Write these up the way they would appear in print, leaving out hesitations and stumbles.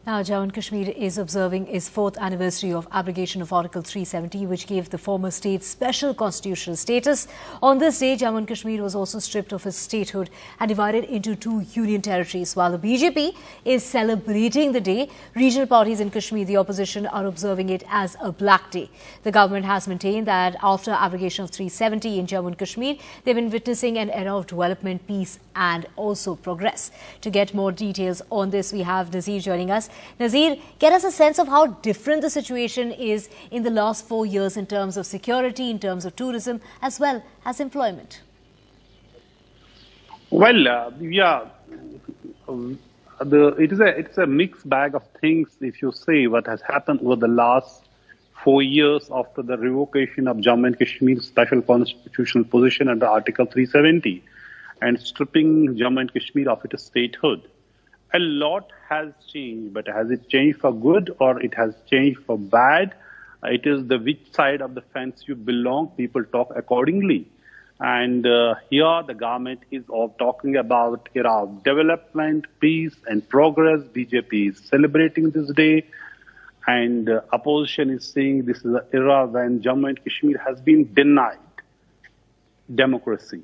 Now, Jammu and Kashmir is observing its 4th anniversary of abrogation of Article 370, which gave the former state special constitutional status. On this day, Jammu and Kashmir was also stripped of its statehood and divided into 2 union territories. While the BJP is celebrating the day, regional parties in Kashmir, the opposition, are observing it as a black day. The government has maintained that after abrogation of 370 in Jammu and Kashmir, they've been witnessing an era of development, peace and also progress. To get more details on this, we have Nazir joining us. Nazir, get us a sense of how different the situation is in the last 4 years in terms of security, in terms of tourism, as well as employment. Well, it's a mixed bag of things. If you say what has happened over the last 4 years after the revocation of Jammu and Kashmir's special constitutional position under Article 370 and stripping Jammu and Kashmir of its statehood. A lot has changed, but has it changed for good or it has changed for bad? It is the which side of the fence you belong. People talk accordingly. And here the government is all talking about era of development, peace and progress. BJP is celebrating this day. And opposition is saying this is an era when Jammu and Kashmir has been denied democracy.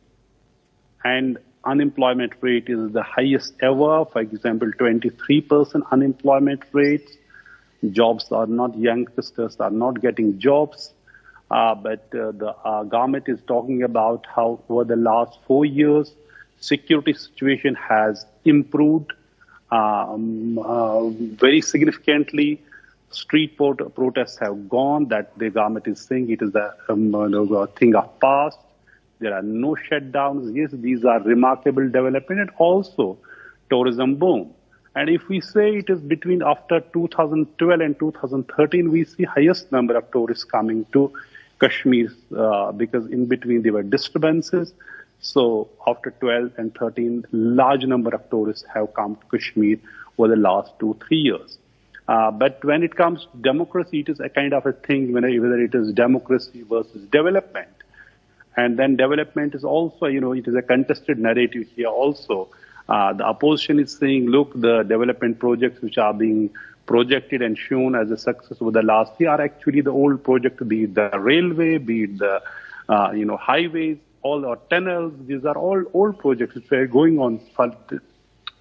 And unemployment rate is the highest ever. For example, 23% unemployment rate. Jobs are not, youngsters are not getting jobs. But the government is talking about how over the last 4 years, security situation has improved very significantly. Street protests have gone. That the government is saying it is a thing of past. There are no shutdowns. Yes, these are remarkable development and also tourism boom. And if we say it is between after 2012 and 2013, we see highest number of tourists coming to Kashmir because in between there were disturbances. So after 12 and 13, large number of tourists have come to Kashmir over the last 2-3 years. But when it comes to democracy, it is a kind of a thing, whether it is democracy versus development. And then development is also, it is a contested narrative here also. The opposition is saying, look, the development projects which are being projected and shown as a success over the last year are actually the old project, be it the railway, be it the, highways, all our tunnels. These are all old projects which were going on for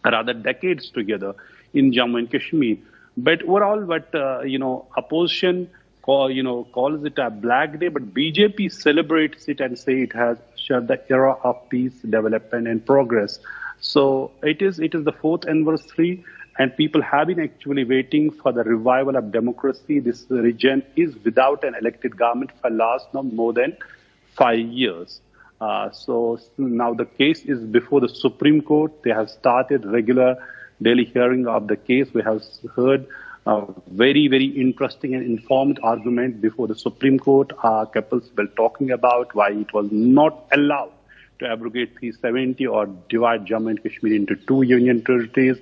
rather decades together in Jammu and Kashmir. But overall, opposition calls it a black day, but BJP celebrates it and say it has shared the era of peace, development and progress. So it is the 4th anniversary and people have been actually waiting for the revival of democracy. This region is without an elected government for last not more than 5 years. So now the case is before the Supreme Court. They have started regular daily hearing of the case. We have heard very, very interesting and informed argument before the Supreme Court. Couples were talking about why it was not allowed to abrogate 370 or divide Jammu and Kashmir into 2 union territories.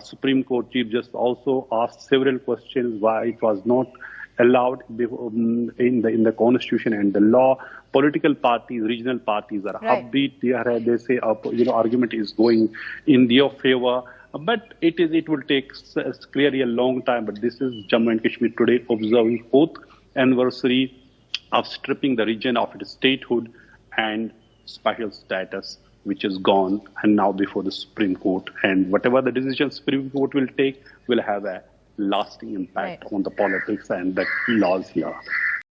Supreme Court Chief Justice also asked several questions why it was not allowed in the constitution and the law. Political parties, regional parties are upbeat. They say argument is going in their favor. But it will take clearly a long time. But this is Jammu and Kashmir today observing 4th anniversary of stripping the region of its statehood and special status, which is gone and now before the Supreme Court. And whatever the decision Supreme Court will take will have a lasting impact on the politics and the laws here.